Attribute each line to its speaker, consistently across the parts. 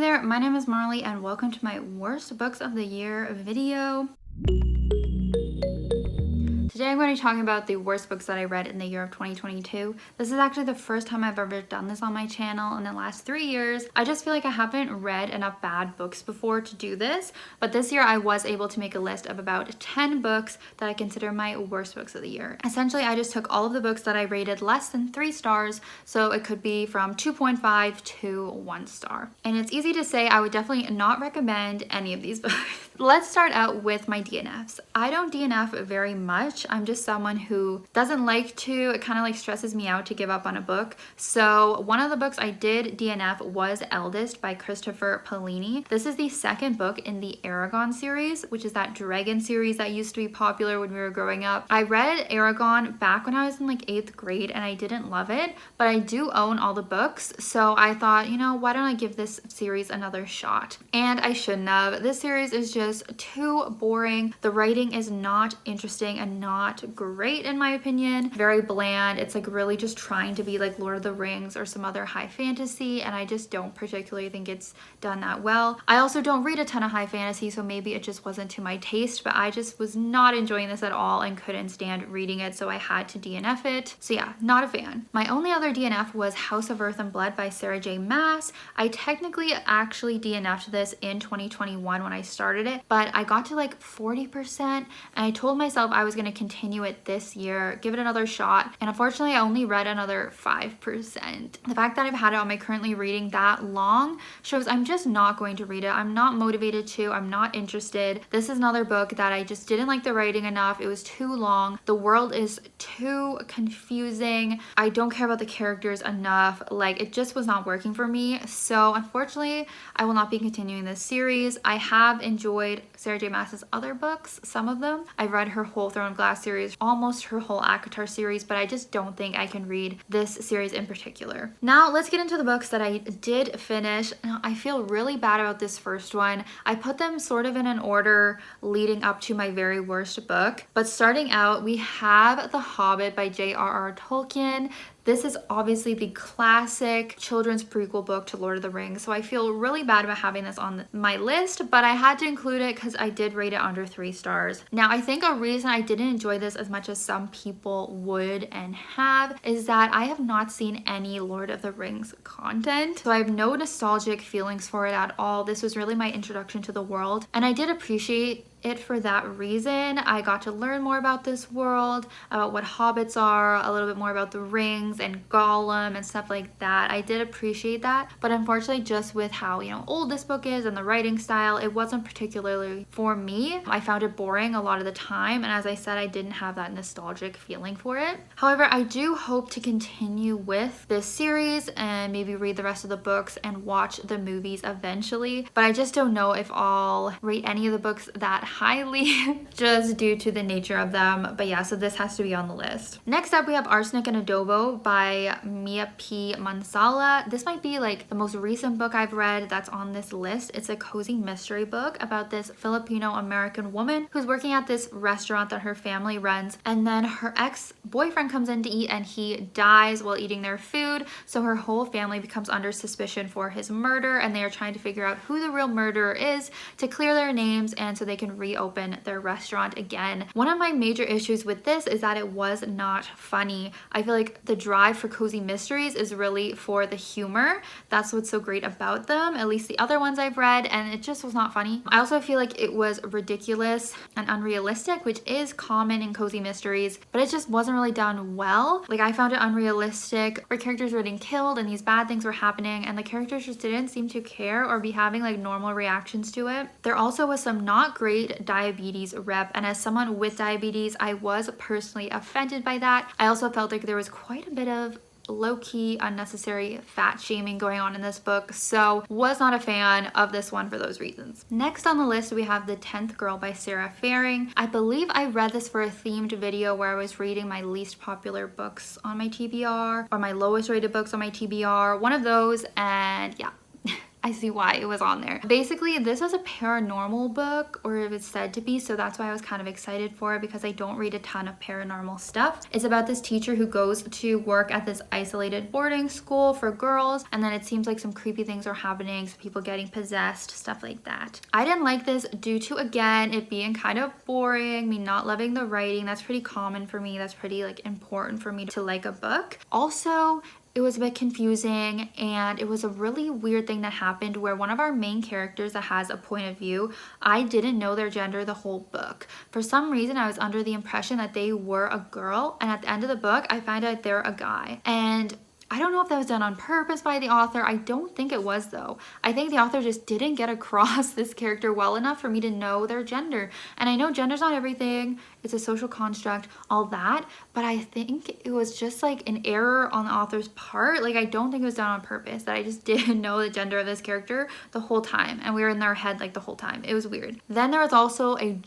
Speaker 1: Hey there, my name is Marley and welcome to my worst books of the year video. Today I'm going to be talking about the worst books that I read in the year of 2022. This is actually the first time I've ever done this on my channel in the last 3 years. I just feel like I haven't read enough bad books before to do this, but this year I was able to make a list of about 10 books that I consider my worst books of the year. Essentially, I just took all of the books that I rated less than 3 stars, so it could be from 2.5 to 1 star. And it's easy to say I would definitely not recommend any of these books. Let's start out with my DNFs. I don't DNF very much. I'm just someone who doesn't like to, it kind of like stresses me out to give up on a book. So one of the books I did DNF was Eldest by Christopher Paolini. This is the second book in the Aragon series, which is that dragon series that used to be popular when we were growing up. I read Aragon back when I was in like 8th grade and I didn't love it, but I do own all the books. So I thought, you know, why don't I give this series another shot? And I shouldn't have. This series is just too boring. The writing is not interesting and not great in my opinion. Very bland. It's like really just trying to be like Lord of the Rings or some other high fantasy, and I just don't particularly think it's done that well. I also don't read a ton of high fantasy, so maybe it just wasn't to my taste, but I just was not enjoying this at all and couldn't stand reading it, so I had to DNF it. So yeah, not a fan. My only other DNF was House of Earth and Blood by Sarah J. Maas. I technically actually DNF'd this in 2021 when I started it, but I got to like 40% and I told myself I was going to continue it this year, give it another shot, and unfortunately I only read another 5%. The fact that I've had it on my currently reading that long shows I'm just not going to read it. I'm not motivated to, I'm not interested. This is another book that I just didn't like the writing enough. It was too long. The world is too confusing. I don't care about the characters enough. Like, it just was not working for me. So unfortunately, I will not be continuing this series. I have enjoyed Sarah J. Maas's other books, some of them. I've read her whole Throne of Glass series, almost her whole ACOTAR series, but I just don't think I can read this series in particular. Now let's get into the books that I did finish. Now, I feel really bad about this first one. I put them sort of in an order leading up to my very worst book, but starting out we have The Hobbit by JRR Tolkien. This is obviously the classic children's prequel book to Lord of the Rings, so I feel really bad about having this on my list, but I had to include it because I did rate it under 3 stars. Now, I think a reason I didn't enjoy this as much as some people would and have is that I have not seen any Lord of the Rings content, so I have no nostalgic feelings for it at all. This was really my introduction to the world, and I did appreciate it for that reason. I got to learn more about this world, about what hobbits are, a little bit more about the rings and Gollum and stuff like that. I did appreciate that, but unfortunately just with how, you know, old this book is and the writing style, it wasn't particularly for me. I found it boring a lot of the time, and as I said, I didn't have that nostalgic feeling for it. However, I do hope to continue with this series and maybe read the rest of the books and watch the movies eventually, but I just don't know if I'll rate any of the books that highly just due to the nature of them. But yeah, so this has to be on the list. Next up, we have Arsenic and Adobo by Mia P. Manansala. This might be like the most recent book I've read that's on this list. It's a cozy mystery book about this Filipino-American woman who's working at this restaurant that her family runs, and then her ex-boyfriend comes in to eat and he dies while eating their food, so her whole family becomes under suspicion for his murder, and they are trying to figure out who the real murderer is to clear their names and so they can reopen their restaurant again. One of my major issues with this is that it was not funny. I feel like the drive for cozy mysteries is really for the humor. That's what's so great about them, at least the other ones I've read, and it just was not funny. I also feel like it was ridiculous and unrealistic, which is common in cozy mysteries, but it just wasn't really done well. Like, I found it unrealistic where characters were getting killed and these bad things were happening and the characters just didn't seem to care or be having like normal reactions to it. There also was some not great diabetes rep, and as someone with diabetes, I was personally offended by that. I also felt like there was quite a bit of low-key unnecessary fat shaming going on in this book, so was not a fan of this one for those reasons. Next on the list, we have The 10th Girl by Sarah Faring. I believe I read this for a themed video where I was reading my least popular books on my TBR or my lowest rated books on my TBR, one of those, and yeah. I see why it was on there. Basically, this was a paranormal book, or it was said to be, so that's why I was kind of excited for it, because I don't read a ton of paranormal stuff. It's about this teacher who goes to work at this isolated boarding school for girls, and then it seems like some creepy things are happening, so people getting possessed, stuff like that. I didn't like this due to, again, it being kind of boring, me not loving the writing. That's pretty common for me. That's pretty like important for me to like a book. Also, it was a bit confusing, and it was a really weird thing that happened where one of our main characters that has a point of view, I didn't know their gender the whole book. For some reason, I was under the impression that they were a girl, and at the end of the book, I find out they're a guy. And I don't know if that was done on purpose by the author. I don't think it was, though. I think the author just didn't get across this character well enough for me to know their gender. And I know gender's not everything. It's a social construct, all that. But I think it was just like an error on the author's part. Like, I don't think it was done on purpose, that I just didn't know the gender of this character the whole time. And we were in their head like the whole time. It was weird. Then there was also a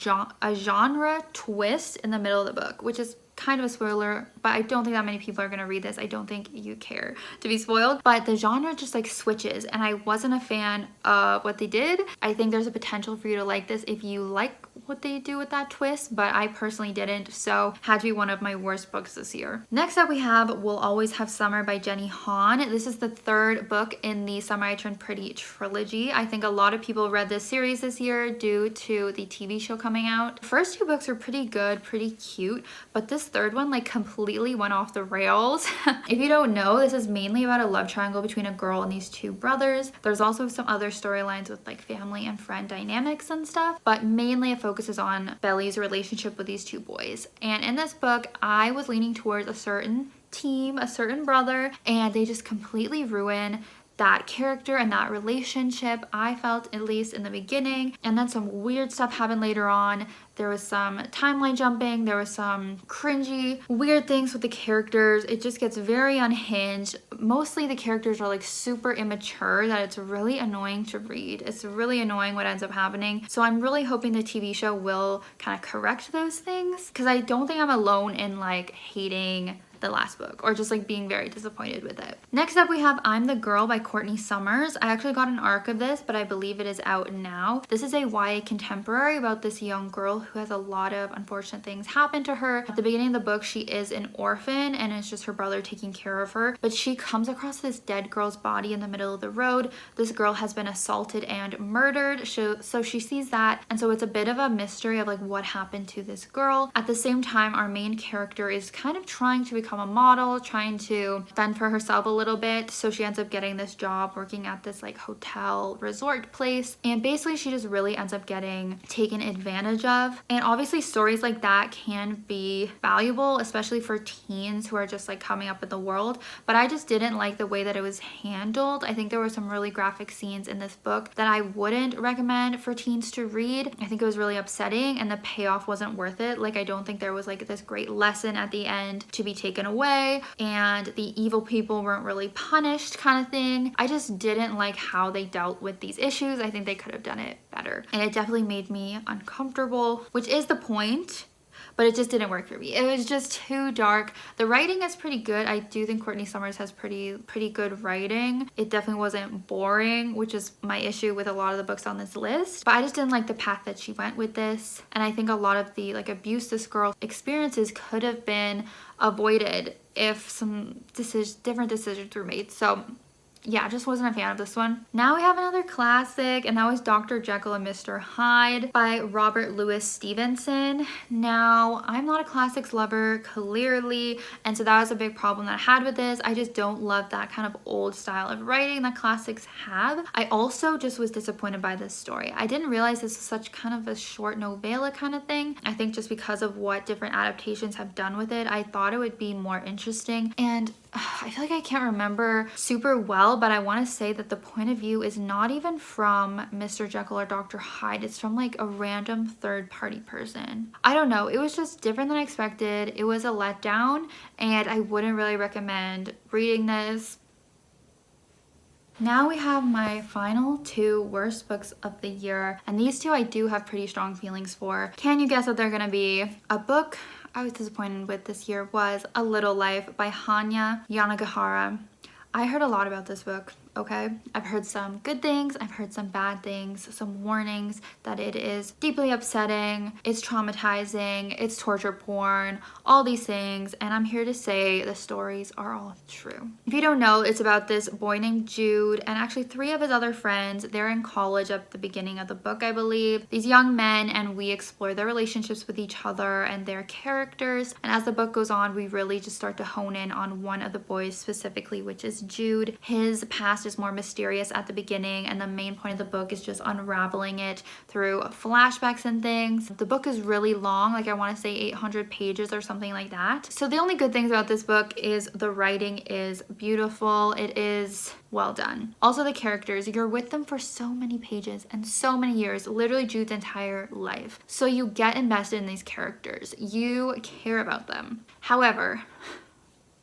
Speaker 1: genre twist in the middle of the book, which is kind of a spoiler, but I don't think that many people are going to read this. I don't think you care to be spoiled, but the genre just like switches, and I wasn't a fan of what they did. I think there's a potential for you to like this if you like what they do with that twist, but I personally didn't, so had to be one of my worst books this year. Next up we have We'll Always Have Summer by Jenny Han. This is the third book in the Summer I Turned Pretty trilogy. I think a lot of people read this series this year due to the TV show coming out. The first two books are pretty good, pretty cute, but this third one like completely went off the rails. If you don't know, this is mainly about a love triangle between a girl and these two brothers. There's also some other storylines with like family and friend dynamics and stuff, but mainly it focuses on Belly's relationship with these two boys. And in this book, I was leaning towards a certain team, a certain brother, and they just completely ruin that character and that relationship, I felt, at least in the beginning. And then some weird stuff happened later on. There was some timeline jumping, there was some cringy, weird things with the characters. It just gets very unhinged. Mostly the characters are like super immature that it's really annoying to read. It's really annoying what ends up happening. So I'm really hoping the TV show will kind of correct those things, because I don't think I'm alone in like hating the last book or just like being very disappointed with it. Next up we have I'm the Girl by Courtney Summers. I actually got an arc of this, but I believe it is out now. This is a YA contemporary about this young girl who has a lot of unfortunate things happen to her. At the beginning of the book, she is an orphan and it's just her brother taking care of her, but she comes across this dead girl's body in the middle of the road. This girl has been assaulted and murdered, so she sees that, and so it's a bit of a mystery of like what happened to this girl. At the same time, our main character is kind of trying to become a model, trying to fend for herself a little bit, so she ends up getting this job working at this like hotel resort place, and basically she just really ends up getting taken advantage of. And obviously stories like that can be valuable, especially for teens who are just like coming up in the world, but I just didn't like the way that it was handled. I think there were some really graphic scenes in this book that I wouldn't recommend for teens to read. I think it was really upsetting, and the payoff wasn't worth it. Like, I don't think there was like this great lesson at the end to be taken away, and the evil people weren't really punished kind of thing. I just didn't like how they dealt with these issues. I think they could have done it better, and it definitely made me uncomfortable, which is the point, but it just didn't work for me. It was just too dark. The writing is pretty good. I do think Courtney Summers has pretty good writing. It definitely wasn't boring, which is my issue with a lot of the books on this list, but I just didn't like the path that she went with this. And I think a lot of the like abuse this girl experiences could have been avoided if some different decisions were made. So yeah, I just wasn't a fan of this one. Now we have another classic, and that was Dr. Jekyll and Mr. Hyde by Robert Louis Stevenson. Now, I'm not a classics lover, clearly, and so that was a big problem that I had with this. I just don't love that kind of old style of writing that classics have. I also just was disappointed by this story. I didn't realize this was such kind of a short novella kind of thing. I think just because of what different adaptations have done with it, I thought it would be more interesting, and I feel like I can't remember super well, but I want to say that the point of view is not even from Mr. Jekyll or Dr. Hyde. It's from like a random third-party person. I don't know. It was just different than I expected. It was a letdown, and I wouldn't really recommend reading this. Now we have my final two worst books of the year, and these two I do have pretty strong feelings for. Can you guess what they're gonna be? A book I was disappointed with this year was A Little Life by Hanya Yanagihara. I heard a lot about this book. okay? I've heard some good things, I've heard some bad things, some warnings that it is deeply upsetting, it's traumatizing, it's torture porn, all these things, and I'm here to say the stories are all true. If you don't know, it's about this boy named Jude and actually 3 of his other friends. They're in college at the beginning of the book, I believe. These young men, and we explore their relationships with each other and their characters, and as the book goes on, we really just start to hone in on one of the boys specifically, which is Jude. His past is more mysterious at the beginning, and the main point of the book is just unraveling it through flashbacks and things. The book is really long, like I want to say 800 pages or something like that. So the only good things about this book is the writing is beautiful. It is well done. Also the characters, you're with them for so many pages and so many years, literally Jude's entire life. So you get invested in these characters. You care about them. However,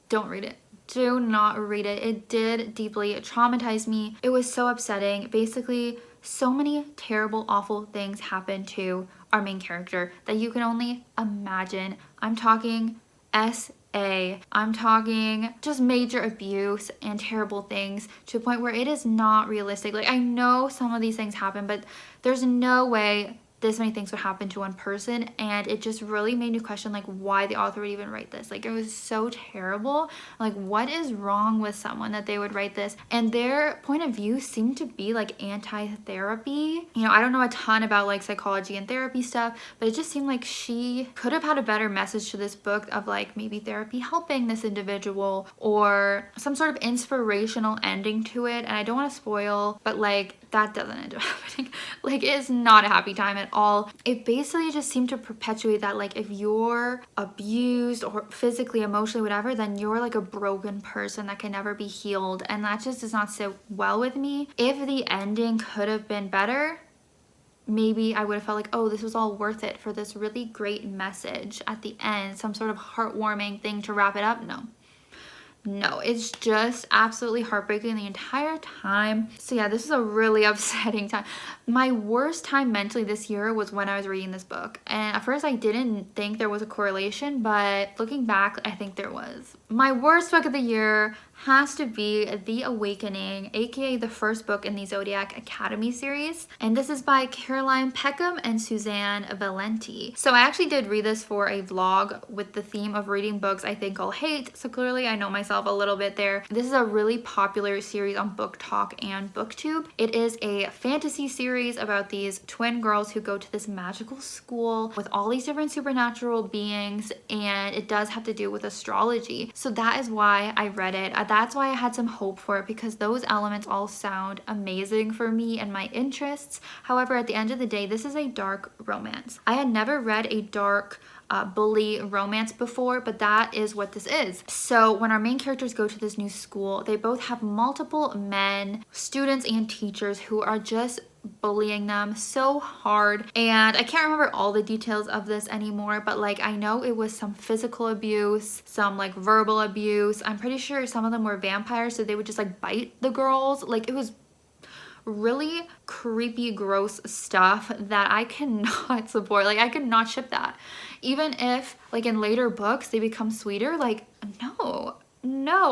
Speaker 1: don't read it. Do not read it. It did deeply traumatize me. It was so upsetting. Basically, so many terrible, awful things happened to our main character that you can only imagine. I'm talking I'm talking just major abuse and terrible things to a point where it is not realistic. Like, I know some of these things happen, but there's no way this many things would happen to one person, and it just really made me question like why the author would even write this. Like, it was so terrible. Like, what is wrong with someone that they would write this? And their point of view seemed to be like anti-therapy. You know, I don't know a ton about like psychology and therapy stuff, but it just seemed like she could have had a better message to this book of like maybe therapy helping this individual or some sort of inspirational ending to it. And I don't want to spoil, but like that doesn't end up happening. Like, it is not a happy time at all. It basically just seemed to perpetuate that like if you're abused or physically, emotionally, whatever, then you're like a broken person that can never be healed, and that just does not sit well with me. If the ending could have been better, maybe I would have felt like, oh, this was all worth it for this really great message at the end, some sort of heartwarming thing to wrap it up. No, it's just absolutely heartbreaking the entire time. So yeah, this is a really upsetting time. My worst time mentally this year was when I was reading this book. And at first I didn't think there was a correlation, but looking back, I think there was. My worst book of the year has to be The Awakening, aka the first book in the Zodiac Academy series. And this is by Caroline Peckham and Susanne Valenti. So I actually did read this for a vlog with the theme of reading books I think I'll hate. So clearly I know myself a little bit there. This is a really popular series on Book Talk and BookTube. It is a fantasy series about these twin girls who go to this magical school with all these different supernatural beings, and it does have to do with astrology. So that is why I read it. That's why I had some hope for it, because those elements all sound amazing for me and my interests. However, at the end of the day, this is a dark romance. I had never read a dark bully romance before, but that is what this is. So when our main characters go to this new school, they both have multiple men, students and teachers, who are just bullying them so hard. And I can't remember all the details of this anymore, but like I know it was some physical abuse, some like verbal abuse. I'm pretty sure some of them were vampires, so they would just like bite the girls. Like, it was really creepy, gross stuff that I cannot support. Like, I could not ship that. Even if like in later books they become sweeter, like no.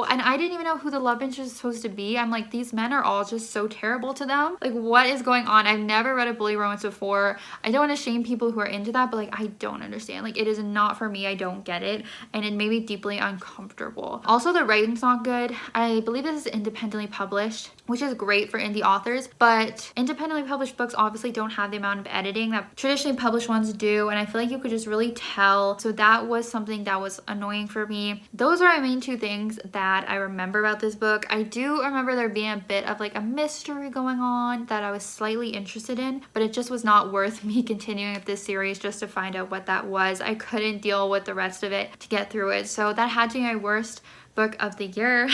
Speaker 1: And I didn't even know who the love interest is supposed to be. I'm like, these men are all just so terrible to them. Like, what is going on? I've never read a bully romance before. I don't want to shame people who are into that, but like, I don't understand. Like, it is not for me. I don't get it. And it made me deeply uncomfortable. Also, the writing's not good. I believe this is independently published, which is great for indie authors, but independently published books obviously don't have the amount of editing that traditionally published ones do, and I feel like you could just really tell. So that was something that was annoying for me. Those are my main two things that I remember about this book. I do remember there being a bit of like a mystery going on that I was slightly interested in, but it just was not worth me continuing with this series just to find out what that was. I couldn't deal with the rest of it to get through it, so that had to be my worst book of the year.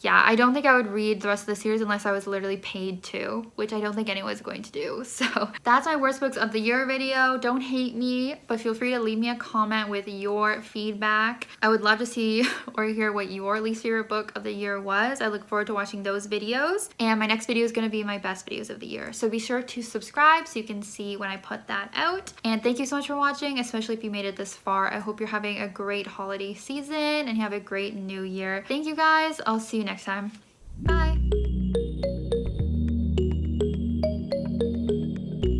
Speaker 1: Yeah, I don't think I would read the rest of the series unless I was literally paid to, which I don't think anyone's going to do. So that's my worst books of the year video. Don't hate me, but feel free to leave me a comment with your feedback. I would love to see or hear what your least favorite book of the year was. I look forward to watching those videos, and my next video is going to be my best videos of the year. So be sure to subscribe so you can see when I put that out. And thank you so much for watching, especially if you made it this far. I hope you're having a great holiday season and you have a great new year. Thank you guys. I'll see you next time. Bye.